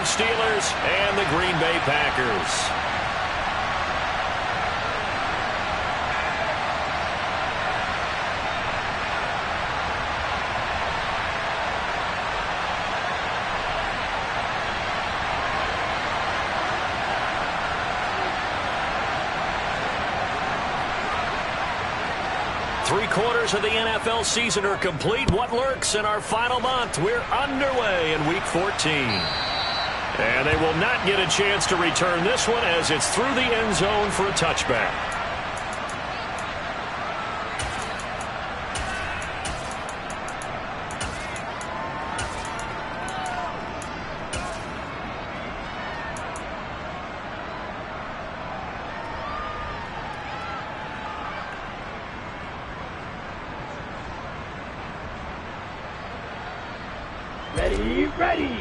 Pittsburgh Steelers and the Green Bay Packers. Three-quarters of the NFL season are complete. What lurks in our final month? We're underway in Week 14. And they will not get a chance to return this one as it's through the end zone for a touchback. Ready.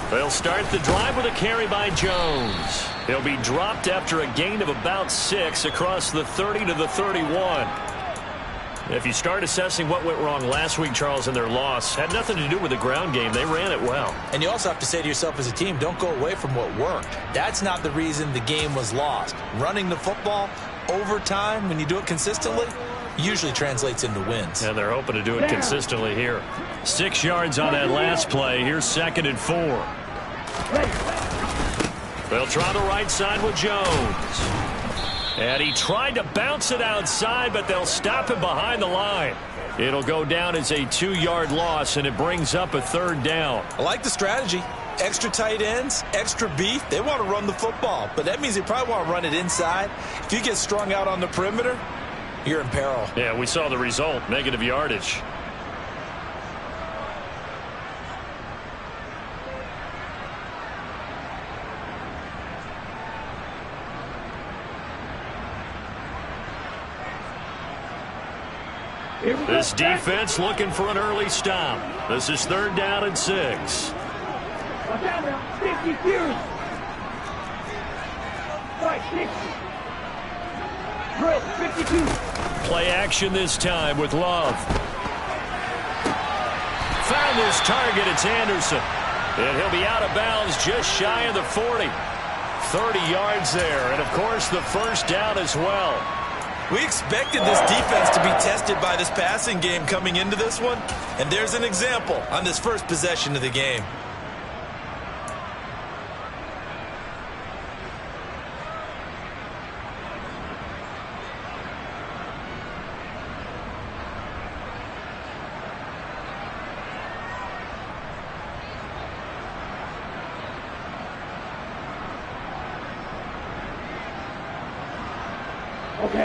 They'll start the drive with a carry by Jones. He'll be dropped after a gain of about 6 across the 30 to the 31. If you start assessing what went wrong last week, Charles, in their loss, had nothing to do with the ground game. They ran it well. And you also have to say to yourself as a team, don't go away from what worked. That's not the reason the game was lost. Running the football over time, when you do it consistently, usually translates into wins. And they're hoping to do it consistently here. 6 yards on that last play. Here's 2nd and 4. They'll try the right side with Jones. And he tried to bounce it outside, but they'll stop him behind the line. It'll go down as a 2-yard loss, and it brings up a 3rd down. I like the strategy. Extra tight ends, extra beef. They want to run the football, but that means they probably want to run it inside. If you get strung out on the perimeter, you're in peril. Yeah, we saw the result. Negative yardage. This defense looking for an early stop. This is 3rd down and 6. Watch out now. 50 Fury. Right, 60. Drill, 52. Play action this time with Love. Found his target. It's Anderson. And he'll be out of bounds just shy of the 40. 30 yards there. And, of course, the 1st down as well. We expected this defense to be tested by this passing game coming into this one. And there's an example on this first possession of the game.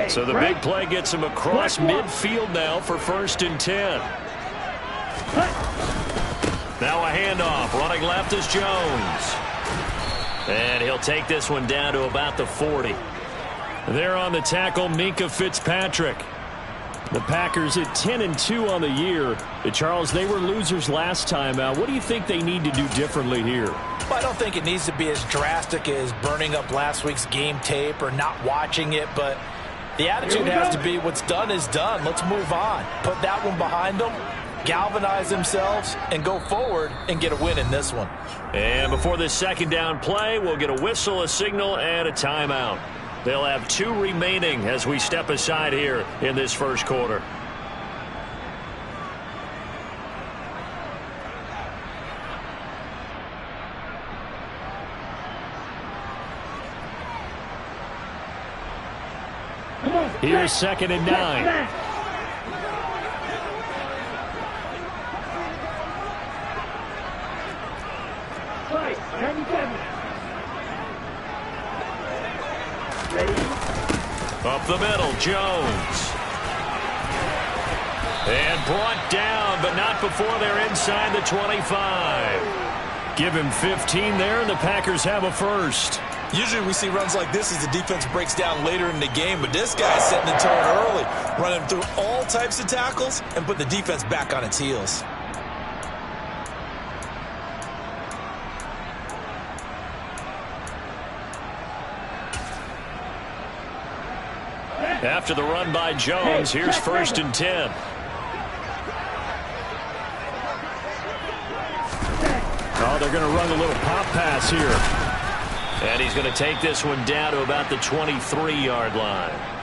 So the big play gets him across midfield now for 1st and 10. Now a handoff. Running left is Jones. And he'll take this one down to about the 40. There on the tackle, Minkah Fitzpatrick. The Packers at 10-2 on the year. Charles, they were losers last time out. What do you think they need to do differently here? Well, I don't think it needs to be as drastic as burning up last week's game tape or not watching it, but the attitude has to be what's done is done. Let's move on. Put that one behind them, galvanize themselves, and go forward and get a win in this one. And before this 2nd down play, we'll get a whistle, a signal, and a timeout. They'll have 2 remaining as we step aside here in this 1st quarter. Here's 2nd and 9. Up the middle, Jones. And brought down, but not before they're inside the 25. Give him 15 there, and the Packers have a 1st. Usually we see runs like this as the defense breaks down later in the game, but this guy's setting the tone early, running through all types of tackles and put the defense back on its heels. After the run by Jones, here's 1st and 10. they're going to run a little pop pass here. And he's going to take this one down to about the 23-yard line.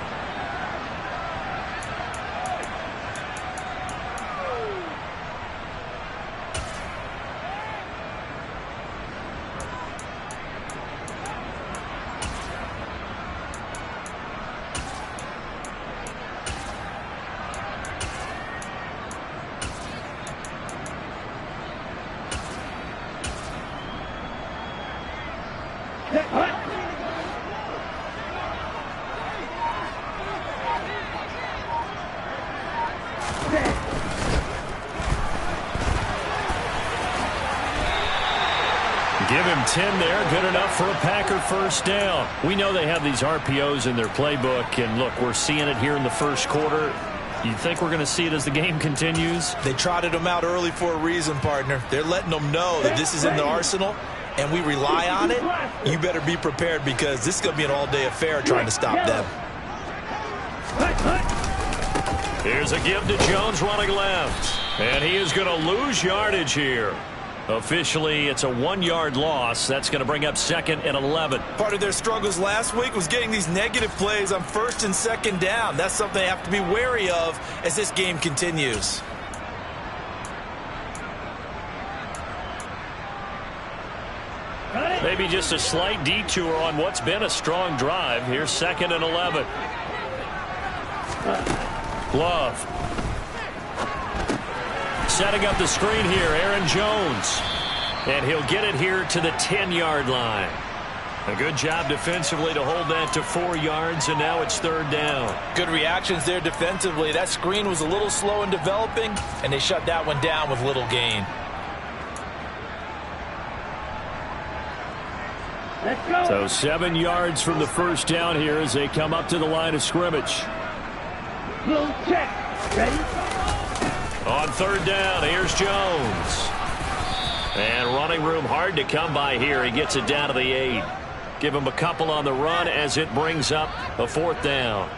Give him 10 there. Good enough for a Packer first down. We know they have these RPOs in their playbook, and look, we're seeing it here in the first quarter. You think we're going to see it as the game continues? They trotted them out early for a reason, partner. They're letting them know that this is in the arsenal, and we rely on it. You better be prepared because this is going to be an all-day affair trying to stop them. Here's a give to Jones running left. And he is going to lose yardage here. Officially, it's a 1-yard loss. That's going to bring up 2nd and 11. Part of their struggles last week was getting these negative plays on 1st and 2nd down. That's something they have to be wary of as this game continues. Maybe just a slight detour on what's been a strong drive. Here's 2nd and 11. Love. Setting up the screen here, Aaron Jones. And he'll get it here to the 10-yard line. A good job defensively to hold that to 4 yards, and now it's 3rd down. Good reactions there defensively. That screen was a little slow in developing, and they shut that one down with little gain. Let's go. So 7 yards from the first down here as they come up to the line of scrimmage. Little check. Ready? On 3rd down, here's Jones. And running room hard to come by here. He gets it down to the 8. Give him a couple on the run as it brings up a 4th down.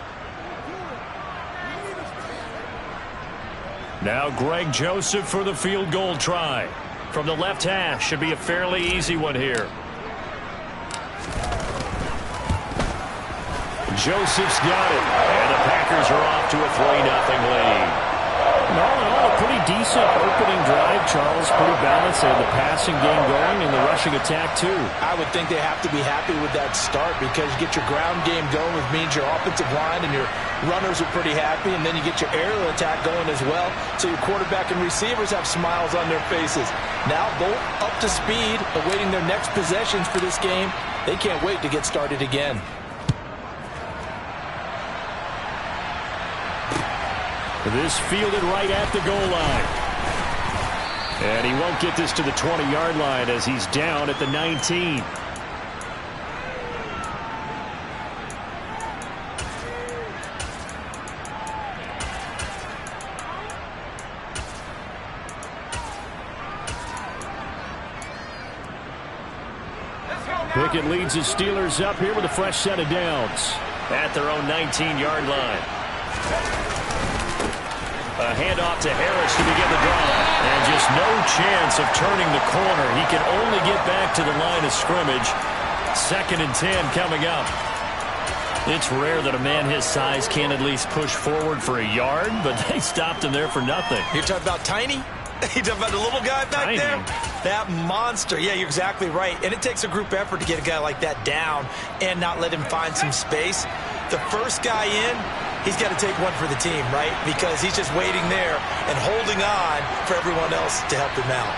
Now Greg Joseph for the field goal try. From the left hash, should be a fairly easy one here. Joseph's got it. And the Packers are off to a 3-0 lead. And all in all, a pretty decent opening drive, Charles. Pretty balanced. They had the passing game going and the rushing attack, too. I would think they have to be happy with that start because you get your ground game going, which means your offensive line and your runners are pretty happy, and then you get your aerial attack going as well, so your quarterback and receivers have smiles on their faces. Now both up to speed, awaiting their next possessions for this game. They can't wait to get started again. This fielded right at the goal line. And he won't get this to the 20-yard line as he's down at the 19. Pickett leads the Steelers up here with a fresh set of downs at their own 19-yard line. A handoff to Harris to begin the drive. And just no chance of turning the corner. He can only get back to the line of scrimmage. 2nd and 10 coming up. It's rare that a man his size can at least push forward for a yard, but they stopped him there for nothing. You're talking about tiny? You're talking about the little guy back there? That monster. Yeah, you're exactly right. And it takes a group effort to get a guy like that down and not let him find some space. The first guy in, he's got to take one for the team, right? Because he's just waiting there and holding on for everyone else to help him out.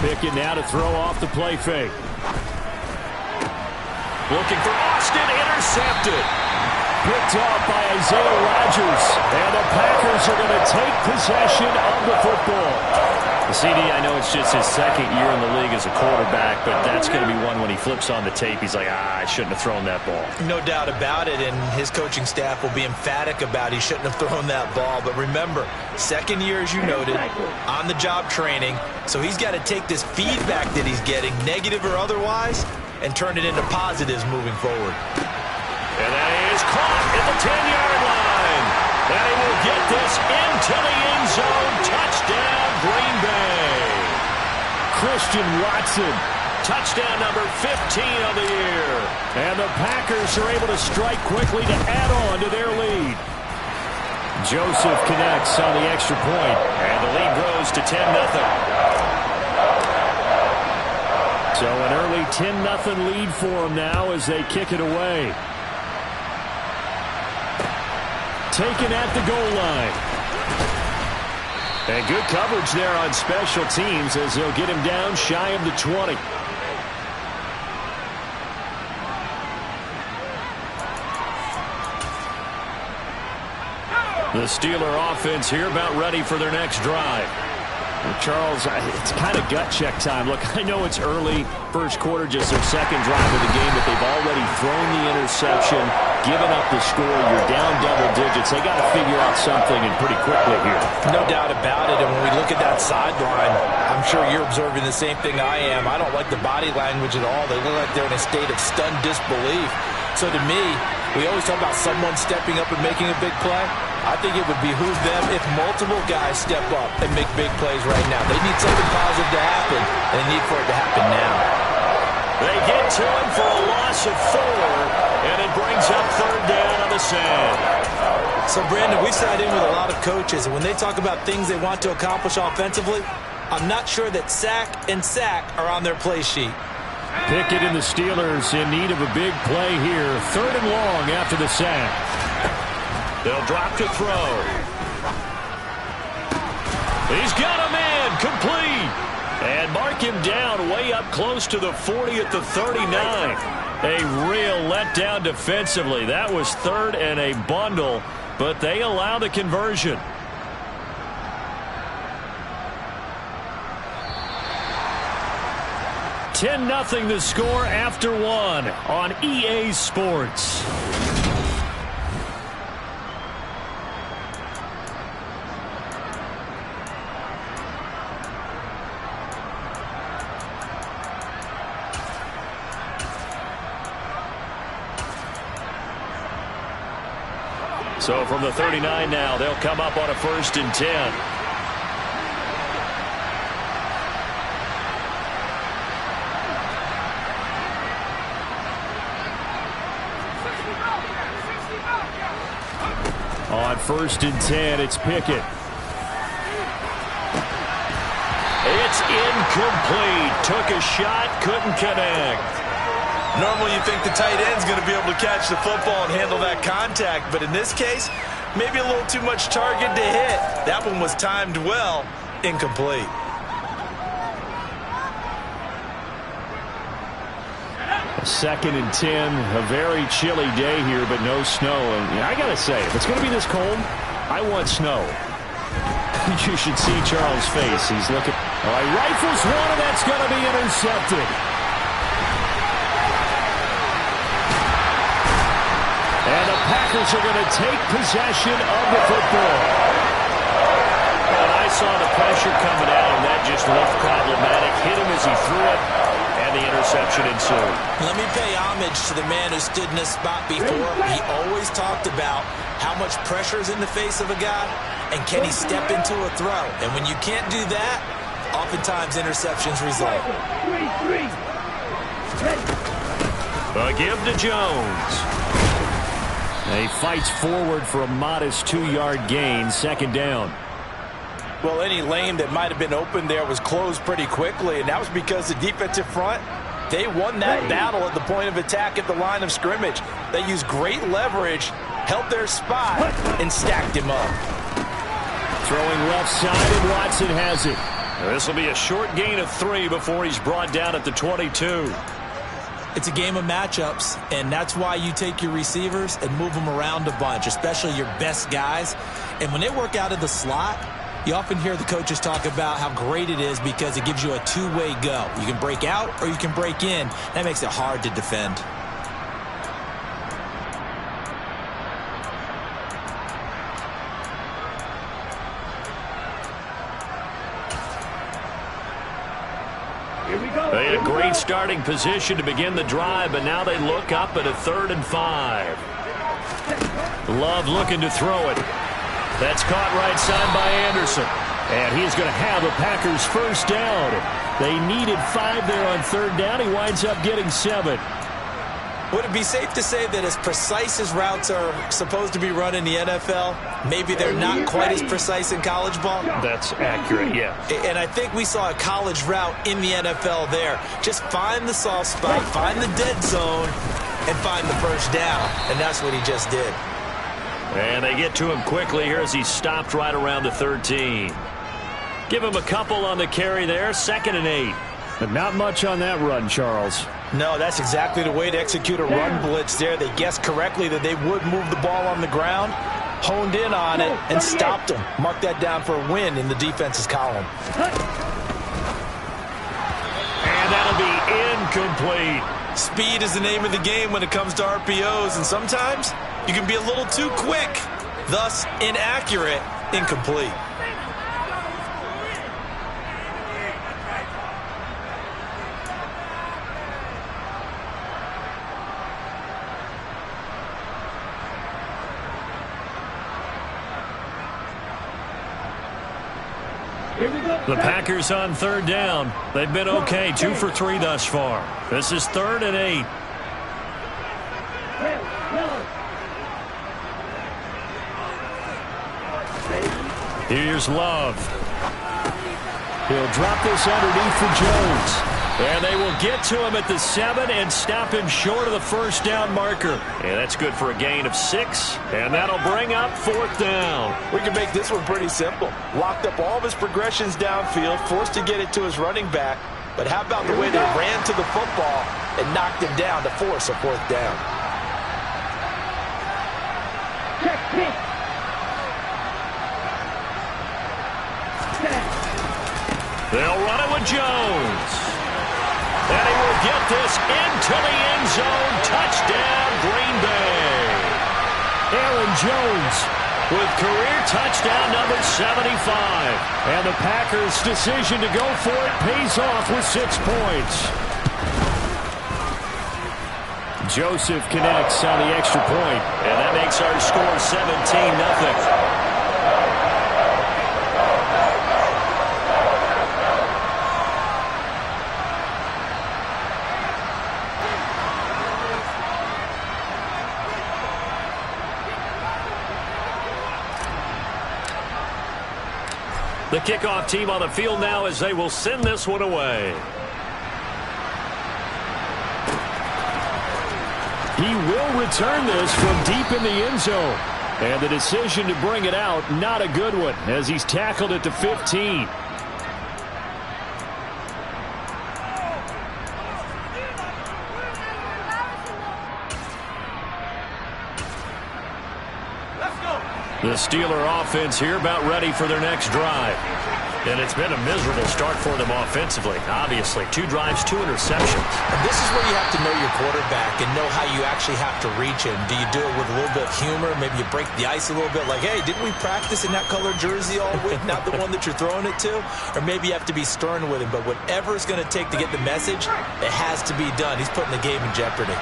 Pickett now to throw off the play fake. Looking for Austin, intercepted. Picked off by Isaiah Rodgers. And the Packers are going to take possession of the football. CD, I know it's just his 2nd year in the league as a quarterback, but that's going to be one when he flips on the tape. He's like, I shouldn't have thrown that ball. No doubt about it, and his coaching staff will be emphatic about he shouldn't have thrown that ball. But remember, 2nd year, as you noted, on-the-job training, so he's got to take this feedback that he's getting, negative or otherwise, and turn it into positives moving forward. And that is caught at the 10-yard line. And he will get this into the end zone. Touchdown, Green Bay. Christian Watson. Touchdown number 15 of the year. And the Packers are able to strike quickly to add on to their lead. Joseph connects on the extra point. And the lead grows to 10-0. So an early 10-0 lead for them now as they kick it away. Taken at the goal line. And good coverage there on special teams as they'll get him down shy of the 20. The Steeler offense here about ready for their next drive. Well, Charles, it's kind of gut check time. Look, I know it's early, first quarter, just their second drive of the game, but they've already thrown the interception, given up the score. You're down double digits. They got to figure out something and pretty quickly here. No doubt about it. And when we look at that sideline, I'm sure you're observing the same thing I am. I don't like the body language at all. They look like they're in a state of stunned disbelief. So to me, we always talk about someone stepping up and making a big play. I think it would behoove them if multiple guys step up and make big plays right now. They need something positive to happen, and they need for it to happen now. They get to him for a loss of 4, and it brings up third down on the sand. So, Brandon, we sat in with a lot of coaches, and when they talk about things they want to accomplish offensively, I'm not sure that sack and sack are on their play sheet. Pickett and the Steelers in need of a big play here. Third and long after the sack. They'll drop to throw. He's got a man complete. And mark him down way up close to the 40 at the 39. A real letdown defensively. That was third and a bundle, but they allow the conversion. $10-0 the score after 1 on EA Sports. So from the 39 now, they'll come up on a 1st and 10. On 1st and 10, it's Pickett. It's incomplete. Took a shot, couldn't connect. Normally you think the tight end's going to be able to catch the football and handle that contact, but in this case, maybe a little too much target to hit. That one was timed well, incomplete. Second and 10, a very chilly day here, but no snow. And I got to say, if it's going to be this cold, I want snow. You should see Charles' face. He's looking. All right, rifles one, and that's going to be intercepted. And the Packers are going to take possession of the football. And I saw the pressure coming out, and that just looked problematic. Hit him as he threw it, and the interception ensued. Let me pay homage to the man who stood in this spot before. He always talked about how much pressure is in the face of a guy, and can he step into a throw. And when you can't do that, oftentimes interceptions result. A give to Jones. He fights forward for a modest 2-yard gain, 2nd down. Well, any lane that might have been open there was closed pretty quickly, and that was because the defensive front, they won that battle at the point of attack at the line of scrimmage. They used great leverage, held their spot, and stacked him up. Throwing left side, and Watson has it. This will be a short gain of 3 before he's brought down at the 22. It's a game of matchups, and that's why you take your receivers and move them around a bunch, especially your best guys. And when they work out of the slot, you often hear the coaches talk about how great it is because it gives you a two-way go. You can break out or you can break in. That makes it hard to defend. They had a great starting position to begin the drive, but now they look up at a 3rd and 5. Love looking to throw it. That's caught right side by Anderson. And he's going to have the Packers first down. They needed 5 there on 3rd down. He winds up getting 7. Would it be safe to say that as precise as routes are supposed to be run in the NFL, maybe they're not quite as precise in college ball? That's accurate, yeah. And I think we saw a college route in the NFL there. Just find the soft spot, find the dead zone, and find the first down. And that's what he just did. And they get to him quickly here as he stopped right around the 13. Give him a couple on the carry there, 2nd and 8. But not much on that run, Charles. No, that's exactly the way to execute a run blitz there. They guessed correctly that they would move the ball on the ground, honed in on it, and stopped them. Mark that down for a win in the defense's column. And that'll be incomplete. Speed is the name of the game when it comes to RPOs, and sometimes you can be a little too quick, thus inaccurate, incomplete. The Packers on 3rd down. They've been okay, 2 for 3 thus far. This is 3rd and 8. Here's Love. He'll drop this underneath for Jones. And they will get to him at the 7 and stop him short of the first down marker. And that's good for a gain of 6. And that'll bring up 4th down. We can make this one pretty simple. Locked up all of his progressions downfield, forced to get it to his running back. But how about the way they ran to the football and knocked him down to force a 4th down? Check pitch. They'll run it with Jones. And he will get this into the end zone. Touchdown, Green Bay. Aaron Jones with career touchdown number 75. And the Packers' decision to go for it pays off with 6 points. Joseph connects on the extra point. And that makes our score 17-0. The kickoff team on the field now as they will send this one away. He will return this from deep in the end zone. And the decision to bring it out, not a good one, as he's tackled at the 15. The Steeler offense here about ready for their next drive. And it's been a miserable start for them offensively. Obviously, 2 drives, 2 interceptions. And this is where you have to know your quarterback and know how you actually have to reach him. Do you do it with a little bit of humor? Maybe you break the ice a little bit like, hey, didn't we practice in that color jersey all week? Not the one that you're throwing it to? Or maybe you have to be stern with him. But whatever it's going to take to get the message, it has to be done. He's putting the game in jeopardy.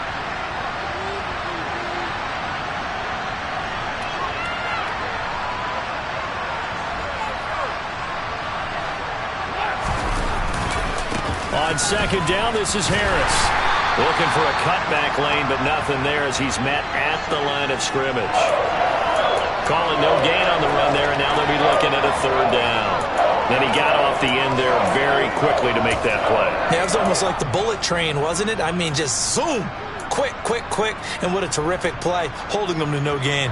On 2nd down, this is Harris. Looking for a cutback lane, but nothing there as he's met at the line of scrimmage. Calling no gain on the run there, and now they'll be looking at a 3rd down. Then he got off the end there very quickly to make that play. Yeah, it was almost like the bullet train, wasn't it? I mean, just zoom. Quick, quick, quick. And what a terrific play, holding them to no gain.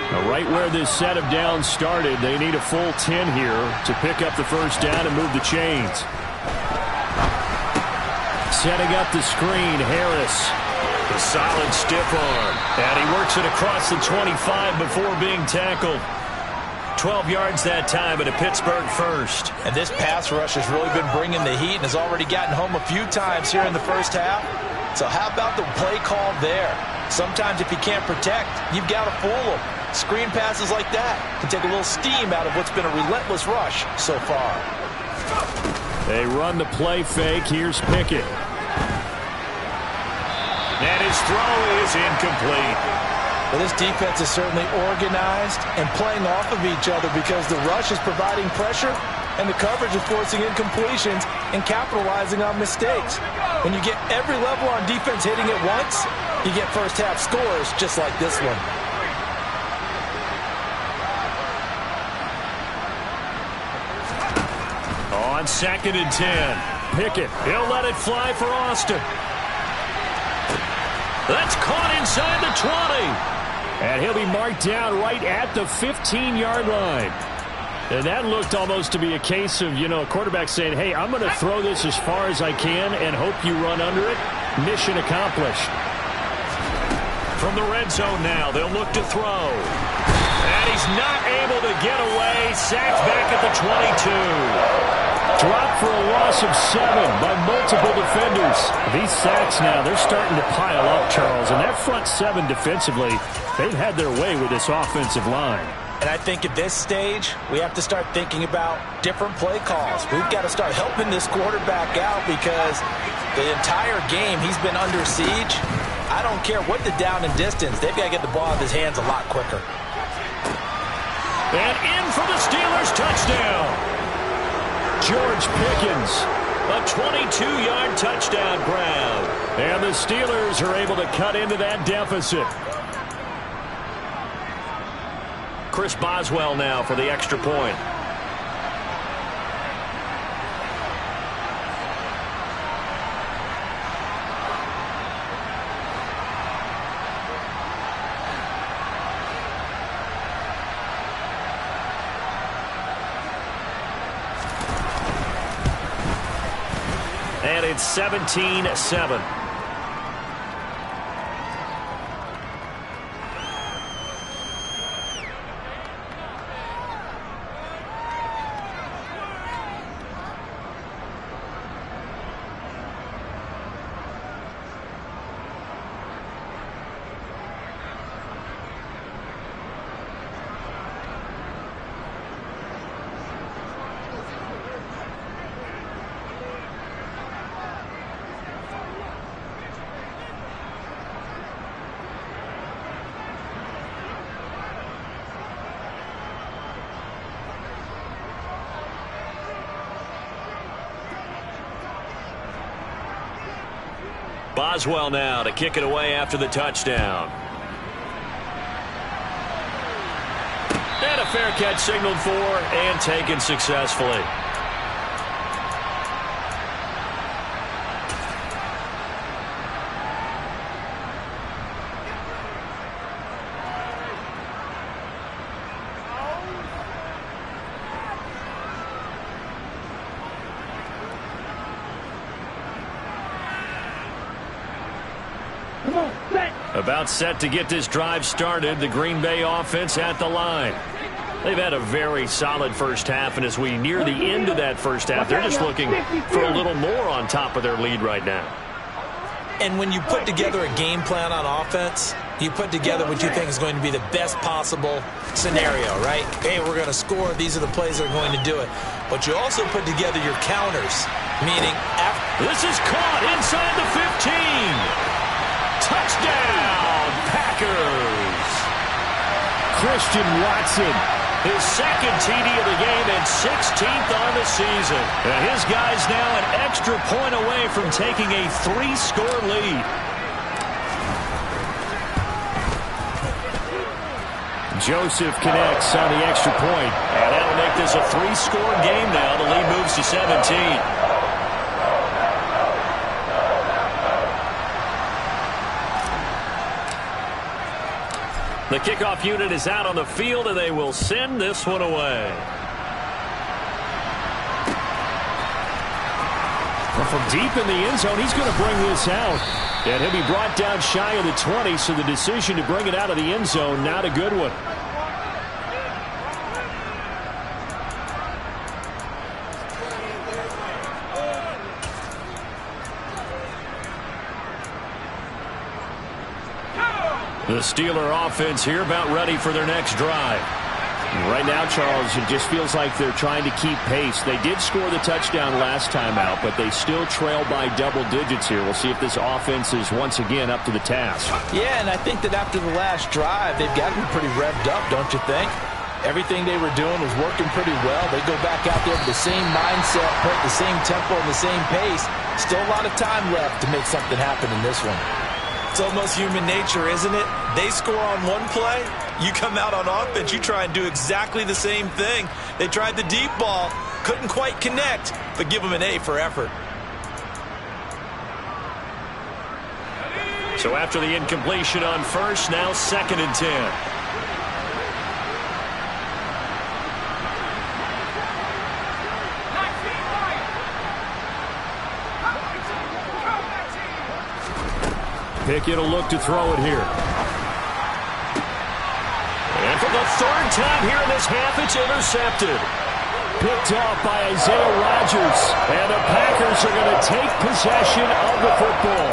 Now, right where this set of downs started, they need a full 10 here to pick up the first down and move the chains. Setting up the screen, Harris. A solid stiff arm. And he works it across the 25 before being tackled. 12 yards that time, but a Pittsburgh first. And this pass rush has really been bringing the heat and has already gotten home a few times here in the first half. So how about the play call there? Sometimes if you can't protect, you've got to fool them. Screen passes like that can take a little steam out of what's been a relentless rush so far. They run the play fake. Here's Pickett. And his throw is incomplete. Well, this defense is certainly organized and playing off of each other because the rush is providing pressure and the coverage is forcing incompletions and capitalizing on mistakes. When you get every level on defense hitting at once, you get first half scores just like this one. On 2nd and 10. Pickett. He'll let it fly for Austin. That's caught inside the 20. And he'll be marked down right at the 15-yard line. And that looked almost to be a case of, a quarterback saying, hey, I'm going to throw this as far as I can and hope you run under it. Mission accomplished. From the red zone now, they'll look to throw. And he's not able to get away. Sacked back at the 22. Dropped for a loss of 7 by multiple defenders. These sacks now, they're starting to pile up, Charles. And that front 7 defensively, they've had their way with this offensive line. And I think at this stage, we have to start thinking about different play calls. We've got to start helping this quarterback out because the entire game he's been under siege. I don't care what the down and distance. They've got to get the ball out of his hands a lot quicker. And in for the Steelers touchdown. George Pickens. A 22-yard touchdown grab. And the Steelers are able to cut into that deficit. Chris Boswell now for the extra point. And it's 17-7. Boswell now to kick it away after the touchdown. And a fair catch signaled for and taken successfully. About set to get this drive started. The Green Bay offense at the line. They've had a very solid first half, and as we near the end of that first half, they're just looking for a little more on top of their lead right now. And when you put together a game plan on offense, you put together what you think is going to be the best possible scenario, right? Hey, we're going to score. These are the plays that are going to do it. But you also put together your counters, meaning this is caught inside the 15. Touchdown, Packers. Christian Watson. His second TD of the game and 16th on the season. And his guys now an extra point away from taking a 3-score lead. Joseph connects on the extra point. And that'll make this a 3-score game now. The lead moves to 17. The kickoff unit is out on the field, and they will send this one away. Well, from deep in the end zone, he's going to bring this out. And he'll be brought down shy of the 20, so the decision to bring it out of the end zone, not a good one. The Steeler offense here about ready for their next drive. Right now, Charles, it just feels like they're trying to keep pace. They did score the touchdown last time out, but they still trail by double digits here. We'll see if this offense is once again up to the task. Yeah, and I think that after the last drive, they've got to be pretty revved up, don't you think? Everything they were doing was working pretty well. They go back out there with the same mindset, put the same tempo and the same pace. Still a lot of time left to make something happen in this one. It's almost human nature, isn't it? They score on one play, you come out on offense, you try and do exactly the same thing. They tried the deep ball, couldn't quite connect, but give them an A for effort. So after the incompletion on first, now 2nd and 10. Pickett will look to throw it here. And for the 3rd time here in this half, it's intercepted. Picked off by Isaiah Rodgers. And the Packers are going to take possession of the football.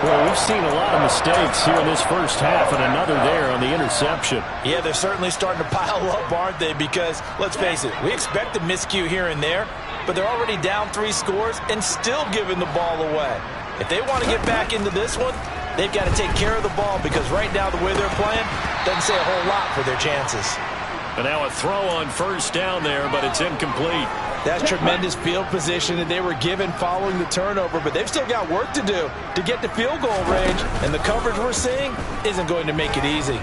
Well, we've seen a lot of mistakes here in this first half, and another there on the interception. Yeah, they're certainly starting to pile up, aren't they? Because, let's face it, we expect a miscue here and there, but they're already down 3 scores and still giving the ball away. If they want to get back into this one, they've got to take care of the ball because right now the way they're playing doesn't say a whole lot for their chances. And now a throw on first down there, but it's incomplete. That's tremendous field position that they were given following the turnover, but they've still got work to do to get to field goal range, and the coverage we're seeing isn't going to make it easy.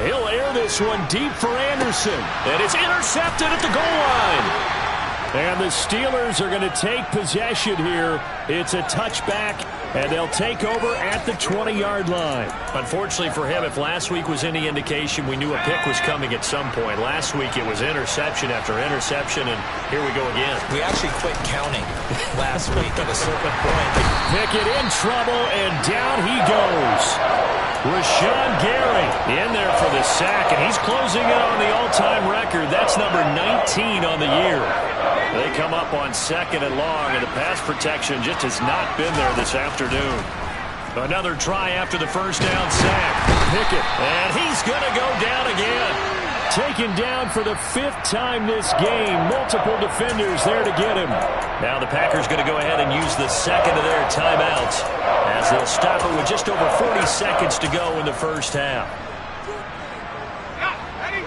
He'll air this one deep for Anderson. And it's intercepted at the goal line. And the Steelers are going to take possession here. It's a touchback, and they'll take over at the 20-yard line. Unfortunately for him, if last week was any indication, we knew a pick was coming at some point. Last week it was interception after interception, and here we go again. We actually quit counting last week at a certain point. Pickett in trouble, and down he goes. Rashawn Gary in there for the sack, and he's closing in on the all-time record. That's number 19 on the year. They come up on 2nd and long, and the pass protection just has not been there this afternoon. Another try after the first down sack. Pickett, and he's going to go down again. Taken down for the 5th time this game. Multiple defenders there to get him. Now the Packers going to go ahead and use the 2nd of their timeouts as they'll stop it with just over 40 seconds to go in the first half.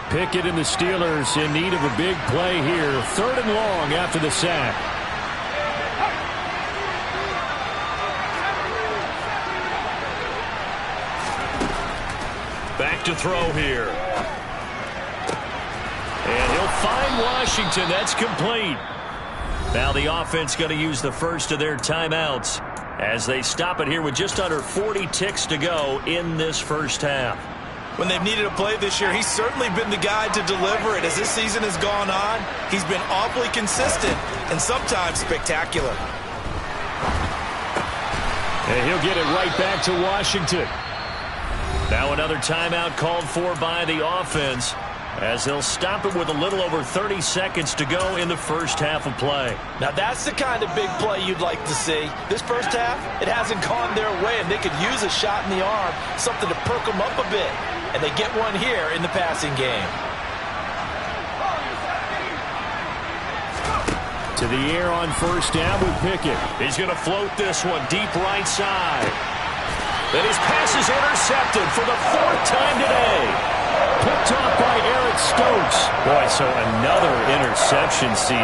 Pickett and the Steelers in need of a big play here. 3rd and long after the sack. Back to throw here. And he'll find Washington. That's complete. Now the offense going to use the first of their timeouts as they stop it here with just under 40 ticks to go in this first half. When they've needed a play this year, he's certainly been the guy to deliver it. As this season has gone on, he's been awfully consistent and sometimes spectacular. And he'll get it right back to Washington. Now another timeout called for by the offense as they'll stop it with a little over 30 seconds to go in the first half of play. Now that's the kind of big play you'd like to see. This first half, it hasn't gone their way, and they could use a shot in the arm, something to perk them up a bit. And they get one here in the passing game. To the air on first down with Pickett. He's going to float this one deep right side. And his pass is intercepted for the 4th time today. Picked off by Eric Stokes. Boy, so another interception, CD.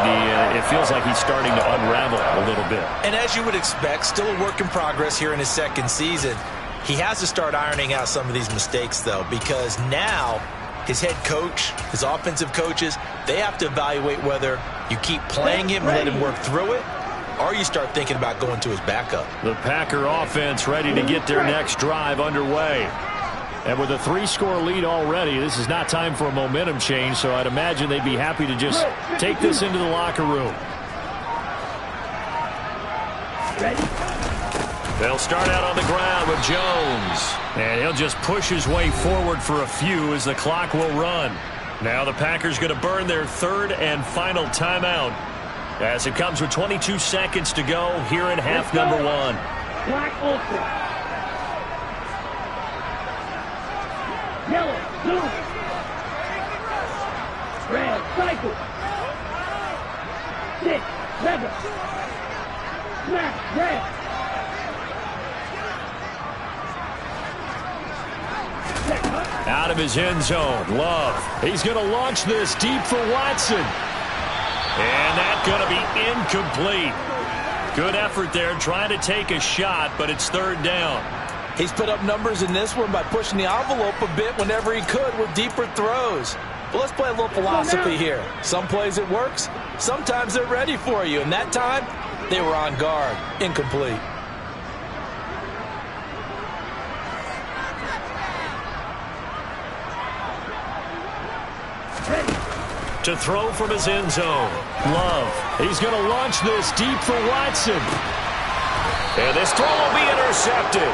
It feels like he's starting to unravel a little bit. And as you would expect, still a work in progress here in his 2nd season. He has to start ironing out some of these mistakes, though, because now his head coach, his offensive coaches, they have to evaluate whether you keep playing him and let him work through it, or you start thinking about going to his backup. The Packer offense ready to get their next drive underway. And with a 3-score lead already, this is not time for a momentum change, so I'd imagine they'd be happy to just take this into the locker room. They'll start out on the ground with Jones. And he'll just push his way forward for a few as the clock will run. Now the Packers going to burn their 3rd and final timeout as it comes with 22 seconds to go here in half number 1. Black Olsen. Yellow, blue. cycle. 6, leather. Smash, red. Out of his end zone, Love. He's going to launch this deep for Watson. And that's going to be incomplete. Good effort there trying to take a shot, but it's third down. He's put up numbers in this one by pushing the envelope a bit whenever he could with deeper throws. But let's play a little philosophy here. Some plays it works, sometimes they're ready for you. And that time, they were on guard. Incomplete. To throw from his end zone. Love. He's going to launch this deep for Watson. And this throw will be intercepted.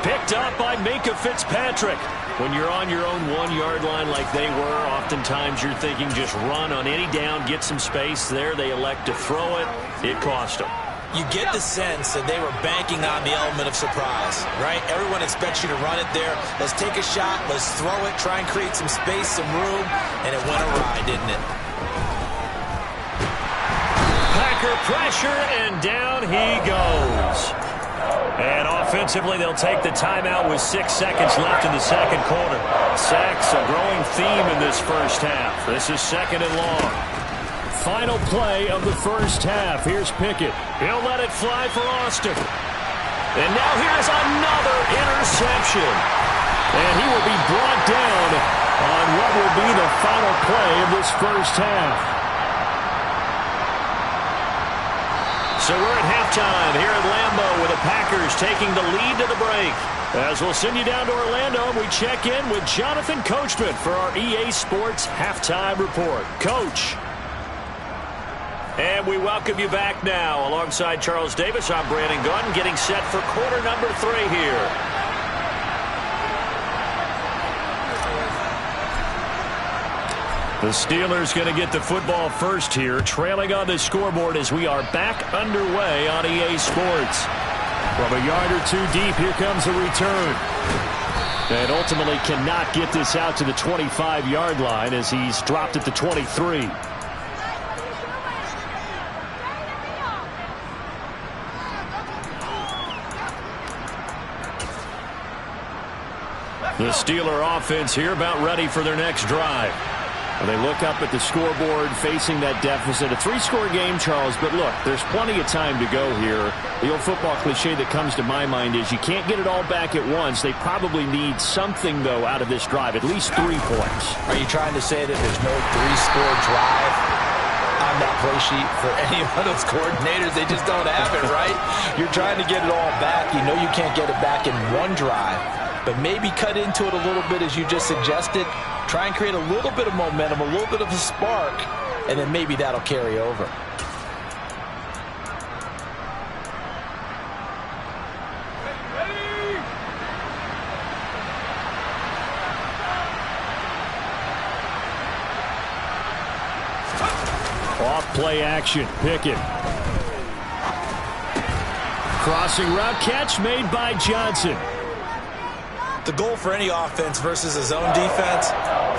Picked up by Minkah Fitzpatrick. When you're on your own 1-yard line like they were, oftentimes you're thinking just run on any down, get some space. There they elect to throw it. It cost them. You get the sense that they were banking on the element of surprise, right? Everyone expects you to run it there. Let's take a shot. Let's throw it. Try and create some space, some room. And it went awry, didn't it? Packer pressure, and down he goes. And offensively, they'll take the timeout with 6 seconds left in the second quarter. Sacks, a growing theme in this first half. This is second and long. Final play of the first half. Here's Pickett. He'll let it fly for Austin. And now here's another interception. And he will be brought down on what will be the final play of this first half. So we're at halftime here at Lambeau with the Packers taking the lead to the break. As we'll send you down to Orlando, we check in with Jonathan Coachman for our EA Sports Halftime Report. Coach. And we welcome you back now. Alongside Charles Davis, I'm Brandon Gunn, getting set for quarter number 3 here. The Steelers going to get the football first here, trailing on the scoreboard as we are back underway on EA Sports. From a yard or 2 deep, here comes a return. And ultimately cannot get this out to the 25-yard line as he's dropped at the 23. The Steeler offense here about ready for their next drive. And they look up at the scoreboard facing that deficit. A 3-score game, Charles, but look, there's plenty of time to go here. The old football cliche that comes to my mind is you can't get it all back at once. They probably need something, though, out of this drive, at least 3 points. Are you trying to say that there's no 3-score drive on that play sheet for any of those coordinators? They just don't have it, right? You're trying to get it all back. You know you can't get it back in one drive. But maybe cut into it a little bit as you just suggested. Try and create a little bit of momentum, a little bit of a spark, and then maybe that'll carry over. Off play action, Pickett. Crossing route catch made by Johnson. The goal for any offense versus a zone defense,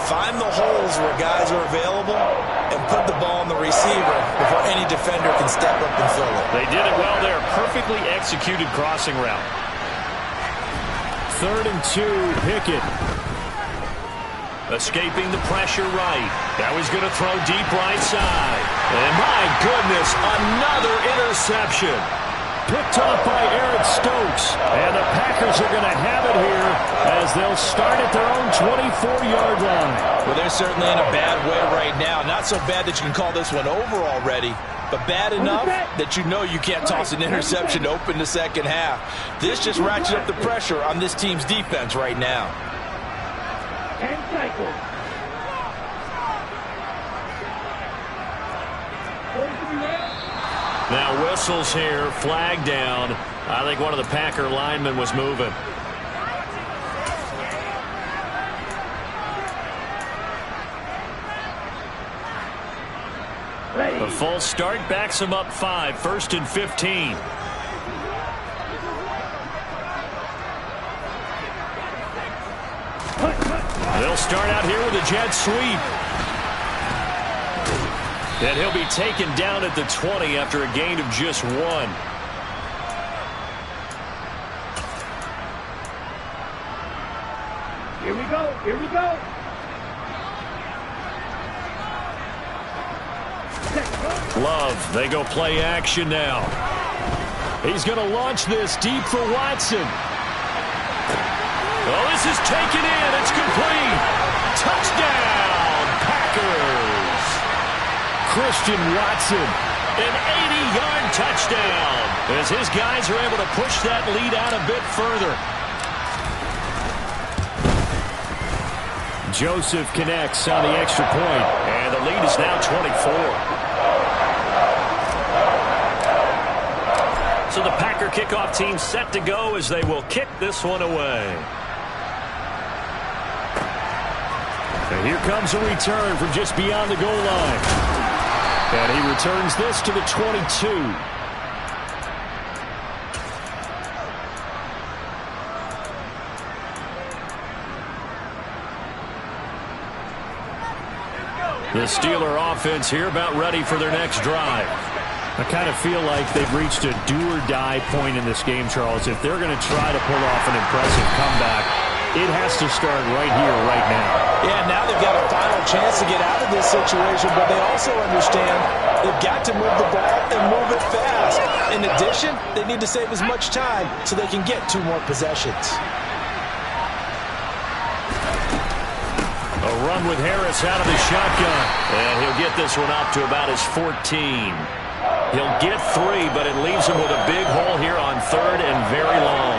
find the holes where guys are available and put the ball on the receiver before any defender can step up and fill it. They did it well there. Perfectly executed crossing route. 3rd and 2, Pickett. Escaping the pressure right. Now he's going to throw deep right side. And my goodness, another interception. Picked off by Aaron Stokes. And the Packers are going to have it here as they'll start at their own 24-yard line. Well, they're certainly in a bad way right now. Not so bad that you can call this one over already, but bad enough that you know you can't toss an interception to open the second half. This just ratchets up the pressure on this team's defense right now. And cycle. Now whistles here, flag down. I think one of the Packer linemen was moving. The full start backs him up 5, 1st and 15. They'll start out here with a jet sweep. And he'll be taken down at the 20 after a gain of just 1. Here we go. Here we go. Love, they go play action now. He's going to launch this deep for Watson. Oh, this is taken in. It's complete. Touchdown, Packers. Christian Watson, an 80-yard touchdown, as his guys are able to push that lead out a bit further. Joseph connects on the extra point, and the lead is now 24. So the Packer kickoff team set to go as they will kick this one away. And here comes a return from just beyond the goal line. And he returns this to the 22. The Steeler offense here about ready for their next drive. I kind of feel like they've reached a do-or-die point in this game, Charles. If they're going to try to pull off an impressive comeback, it has to start right here, right now. Yeah, now they've got a final chance to get out of this situation, but they also understand they've got to move the ball and move it fast. In addition, they need to save as much time so they can get 2 more possessions. A run with Harris out of the shotgun. And he'll get this one up to about his 14. He'll get 3, but it leaves him with a big hole here on 3rd and very long.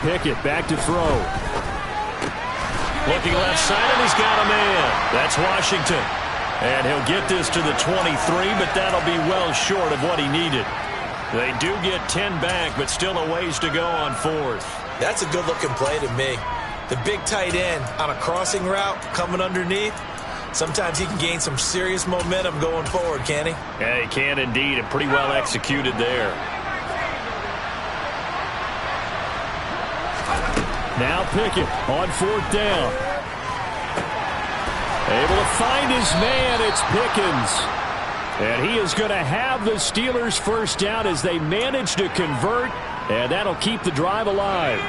Pickett back to throw. Looking left side, and he's got a man. That's Washington. And he'll get this to the 23, but that'll be well short of what he needed. They do get 10 back, but still a ways to go on 4th. That's a good-looking play to me. The big tight end on a crossing route coming underneath. Sometimes he can gain some serious momentum going forward, can he? Yeah, he can indeed, and pretty well executed there. Now Pickett on 4th down. Able to find his man, it's Pickens. And he is going to have the Steelers first down as they manage to convert, and that'll keep the drive alive.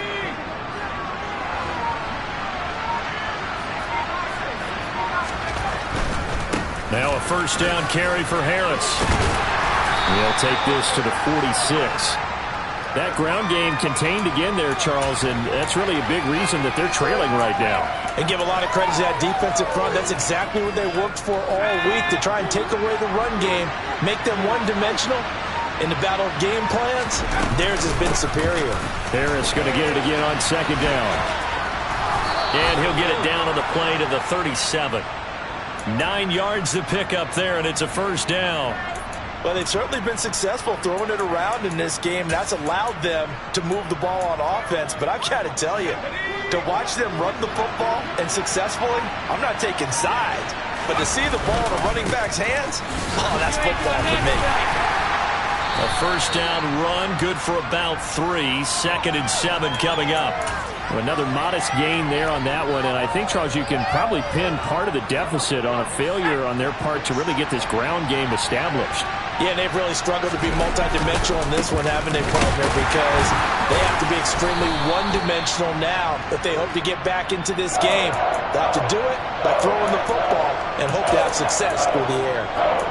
Now a first down carry for Harris. He'll take this to the 46. That ground game contained again there, Charles, and that's really a big reason that they're trailing right now. And give a lot of credit to that defensive front. That's exactly what they worked for all week, to try and take away the run game, make them one-dimensional. In the battle of game plans, theirs has been superior. Harris going to get it again on 2nd down. And he'll get it down on the play to the 37. 9 yards to pick up there, and it's a first down. Well, they've certainly been successful throwing it around in this game. That's allowed them to move the ball on offense. But I've got to tell you, to watch them run the football and successfully, I'm not taking sides. But to see the ball in a running back's hands, oh, that's football for me. A first down run, good for about 3. 2nd and 7 coming up. Another modest gain there on that one, and I think, Charles, you can probably pin part of the deficit on a failure on their part to really get this ground game established. Yeah, they've really struggled to be multidimensional in this one, haven't they, partner? Because they have to be extremely one-dimensional now if they hope to get back into this game. They'll have to do it by throwing the football and hope to have success through the air.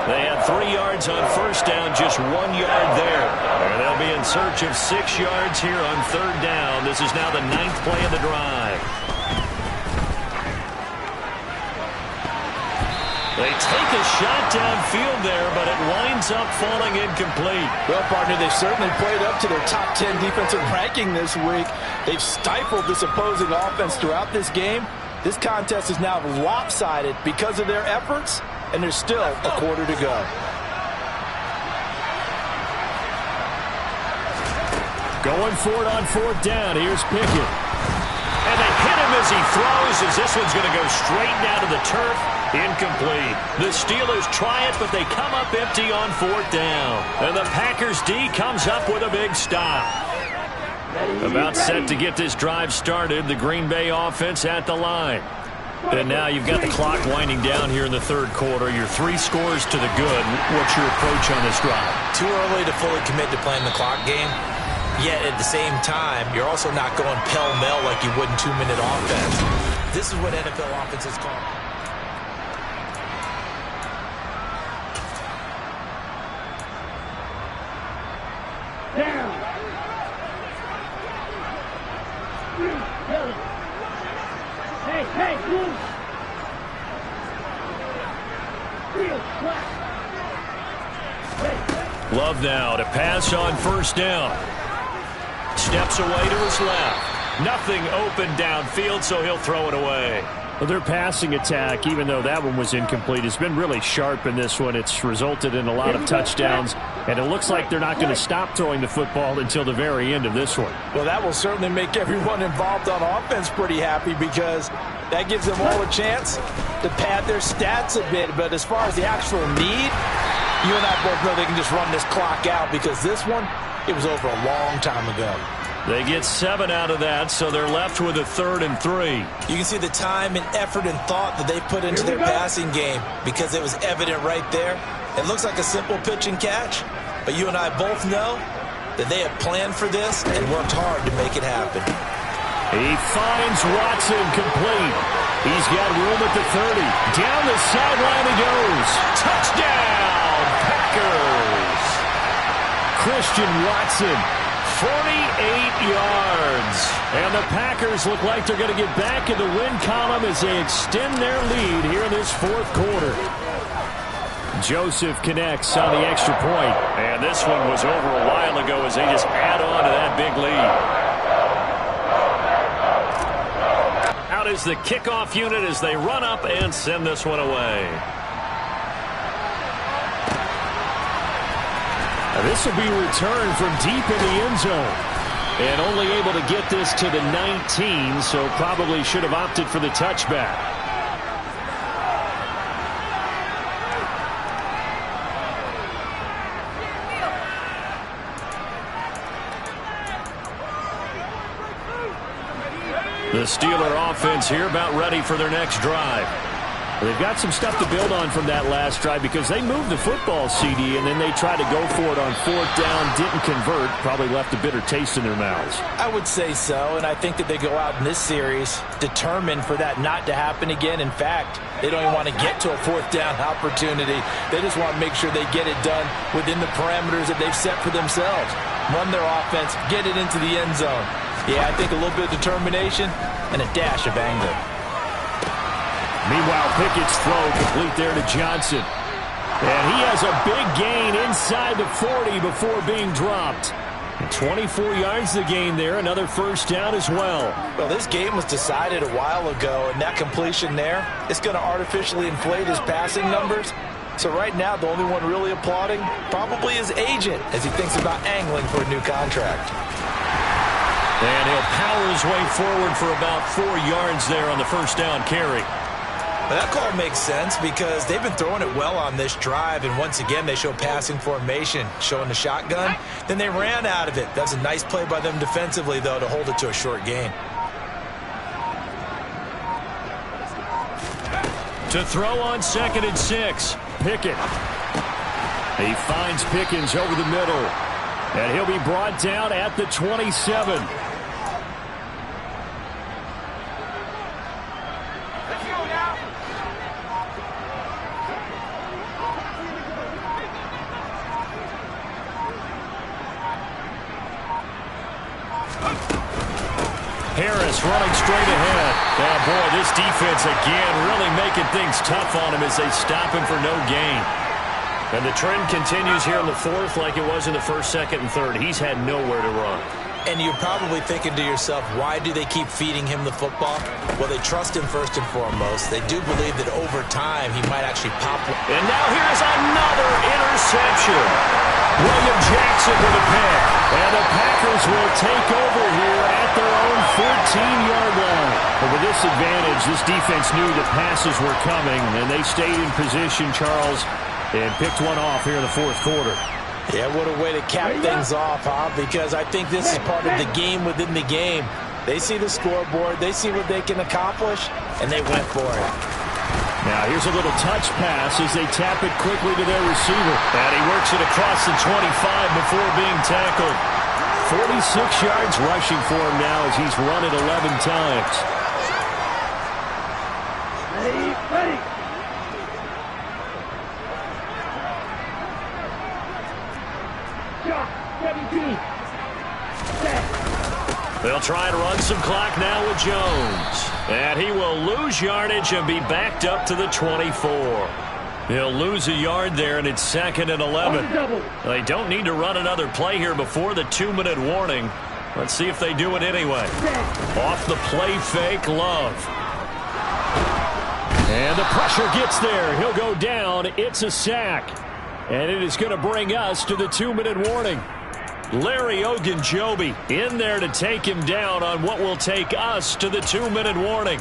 They had 3 yards on first down, just 1 yard there. And they'll be in search of 6 yards here on 3rd down. This is now the 9th play of the drive. They take a shot downfield there, but it winds up falling incomplete. Well, partner, they've certainly played up to their top 10 defensive ranking this week. They've stifled this opposing offense throughout this game. This contest is now lopsided because of their efforts, and there's still a quarter to go. Going for it on 4th down. Here's Pickett. And they hit him as as he throws, as this one's going to go straight down to the turf. Incomplete. The Steelers try it, but they come up empty on 4th down. And the Packers D comes up with a big stop. About set to get this drive started, the Green Bay offense at the line. And now you've got the clock winding down here in the 3rd quarter. You're 3 scores to the good. What's your approach on this drive? Too early to fully commit to playing the clock game. Yet at the same time, you're also not going pell-mell like you would in 2-minute offense. This is what NFL offenses call. Down. Hey, move. Love now to pass on 1st down. Steps away to his left. Nothing open downfield, so he'll throw it away. Well, their passing attack, even though that one was incomplete, has been really sharp in this one. It's resulted in a lot of touchdowns, and it looks like they're not going to stop throwing the football until the very end of this one. Well, that will certainly make everyone involved on offense pretty happy because that gives them all a chance to pad their stats a bit. But as far as the actual need, you and I both know they can just run this clock out because this one, it was over a long time ago. They get 7 out of that, so they're left with a 3rd and 3. You can see the time and effort and thought that they put into their passing game because it was evident right there. It looks like a simple pitch and catch, but you and I both know that they have planned for this and worked hard to make it happen. He finds Watson complete. He's got room at the 30. Down the sideline he goes. Touchdown, Packers. Christian Watson, 48 yards. And the Packers look like they're going to get back in the win column as they extend their lead here in this 4th quarter. Joseph connects on the extra point. And this one was over a while ago as they just add on to that big lead. Out is the kickoff unit as they run up and send this one away. Now this will be returned from deep in the end zone. And only able to get this to the 19, so probably should have opted for the touchback. The Steeler offense here about ready for their next drive. They've got some stuff to build on from that last drive because they moved the football, CD, and then they tried to go for it on 4th down, didn't convert, probably left a bitter taste in their mouths. I would say so, and I think that they go out in this series determined for that not to happen again. In fact, they don't even want to get to a 4th down opportunity. They just want to make sure they get it done within the parameters that they've set for themselves. Run their offense, get it into the end zone. Yeah, I think a little bit of determination and a dash of anger. Meanwhile, Pickett's throw complete there to Johnson. And he has a big gain inside the 40 before being dropped. And 24 yards the gain there, another 1st down as well. Well, this game was decided a while ago, and that completion there is going to artificially inflate his passing numbers. So right now, the only one really applauding probably his agent as he thinks about angling for a new contract. And he'll power his way forward for about 4 yards there on the 1st down carry. That call makes sense because they've been throwing it well on this drive, and once again they show passing formation, showing the shotgun. Then they ran out of it. That's a nice play by them defensively, though, to hold it to a short gain. To throw on 2nd and 6, Pickett. He finds Pickens over the middle, and he'll be brought down at the 27. Harris running straight ahead. Oh, boy, this defense again really making things tough on him as they stop him for no gain. And the trend continues here in the 4th like it was in the 1st, 2nd, and 3rd. He's had nowhere to run. And you're probably thinking to yourself, why do they keep feeding him the football? Well, they trust him first and foremost. They do believe that over time he might actually pop one. And now here's another interception. William Jackson with a pick. And the Packers will take over here at their own 14-yard line. But with this advantage, this defense knew the passes were coming, and they stayed in position, Charles, and picked one off here in the fourth quarter. Yeah, what a way to cap things off, huh? Because I think this is part of the game within the game. They see the scoreboard, they see what they can accomplish, and they went for it. Now here's a little touch pass as they tap it quickly to their receiver. And he works it across the 25 before being tackled. 46 yards rushing for him now as he's run it 11 times. Ready. Shot. 17. Set. They'll try to run some clock now with Jones. And he will lose yardage and be backed up to the 24. He'll lose a yard there, and it's 2nd and 11. They don't need to run another play here before the 2-minute warning. Let's see if they do it anyway. Off the play fake, Love. And the pressure gets there. He'll go down. It's a sack. And it is going to bring us to the 2-minute warning. Larry Ogunjobi in there to take him down on what will take us to the 2-minute warning.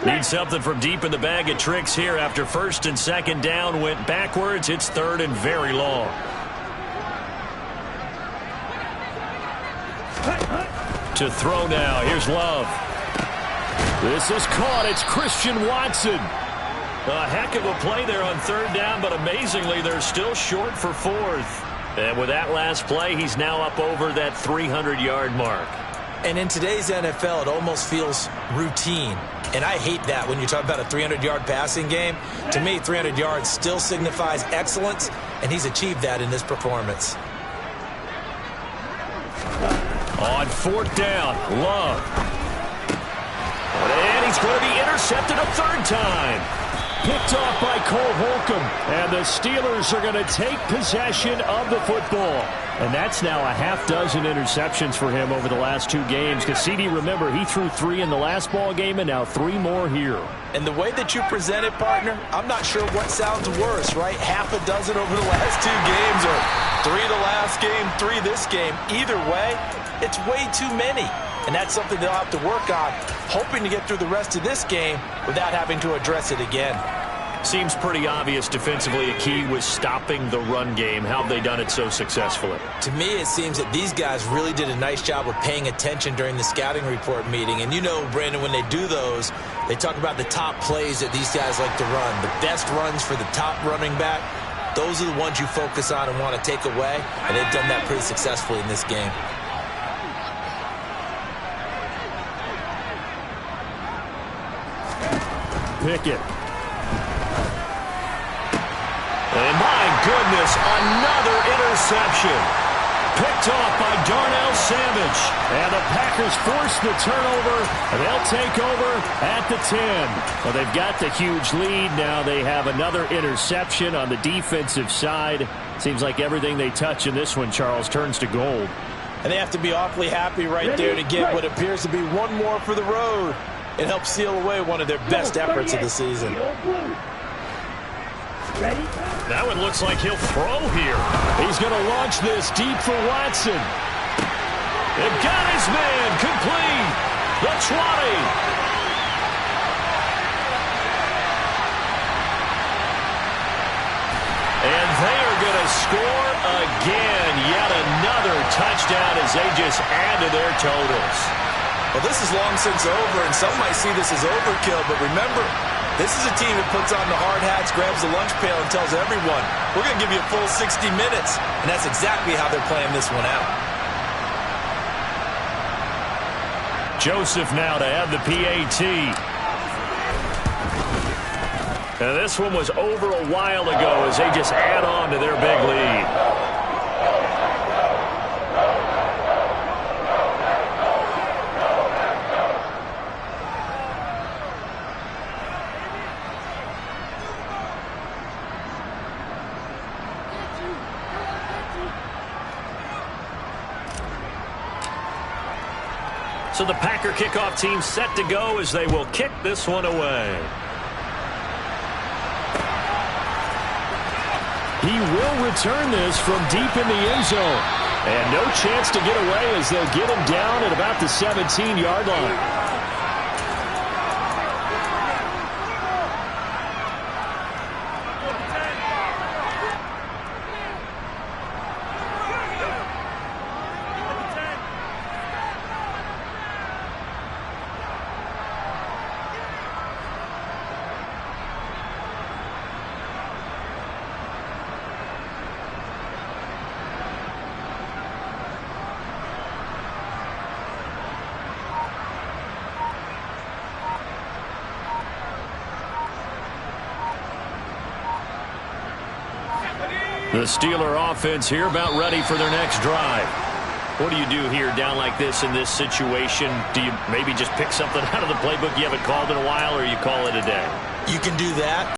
Need something from deep in the bag of tricks here after 1st and 2nd down went backwards. It's 3rd and very long. To throw now. Here's Love. This is caught. It's Christian Watson. A heck of a play there on 3rd down, but amazingly, they're still short for 4th. And with that last play, he's now up over that 300-yard mark. And in today's NFL, it almost feels routine. And I hate that when you talk about a 300-yard passing game. To me, 300 yards still signifies excellence, and he's achieved that in this performance. On 4th down, Love. And he's going to be intercepted a 3rd time. Picked off by Cole Holcomb. And the Steelers are going to take possession of the football. And that's now a half dozen interceptions for him over the last 2 games. Because CD, remember, he threw 3 in the last ball game and now 3 more here. And the way that you present it, partner, I'm not sure what sounds worse, right? Half a dozen over the last 2 games or 3 the last game, 3 this game. Either way, it's way too many. And that's something they'll have to work on, hoping to get through the rest of this game without having to address it again. Seems pretty obvious defensively a key was stopping the run game. How have they done it so successfully? To me, it seems that these guys really did a nice job of paying attention during the scouting report meeting. And you know, Brandon, when they do those, they talk about the top plays that these guys like to run. The best runs for the top running back, those are the ones you focus on and want to take away. And they've done that pretty successfully in this game. Pickett. And my goodness, another interception. Picked off by Darnell Savage. And the Packers force the turnover. And they'll take over at the 10. Well, they've got the huge lead. Now they have another interception on the defensive side. Seems like everything they touch in this one, Charles, turns to gold. And they have to be awfully happy right there to get what appears to be one more for the road. It helps seal away one of their best efforts of the season. Now it looks like he'll throw here. He's going to launch this deep for Watson. They've got his man complete. The 20. And they are going to score again. Yet another touchdown as they just add to their totals. Well, this is long since over, and some might see this as overkill, but remember, this is a team that puts on the hard hats, grabs the lunch pail, and tells everyone, we're going to give you a full 60 minutes, and that's exactly how they're playing this one out. Joseph now to add the PAT. And this one was over a while ago as they just add on to their big lead. So the Packer kickoff team set to go as they will kick this one away. He will return this from deep in the end zone. And no chance to get away as they'll get him down at about the 17-yard line. The Steeler offense here about ready for their next drive. What do you do here down like this in this situation? Do you maybe just pick something out of the playbook you haven't called in a while, or you call it a day? You can do that.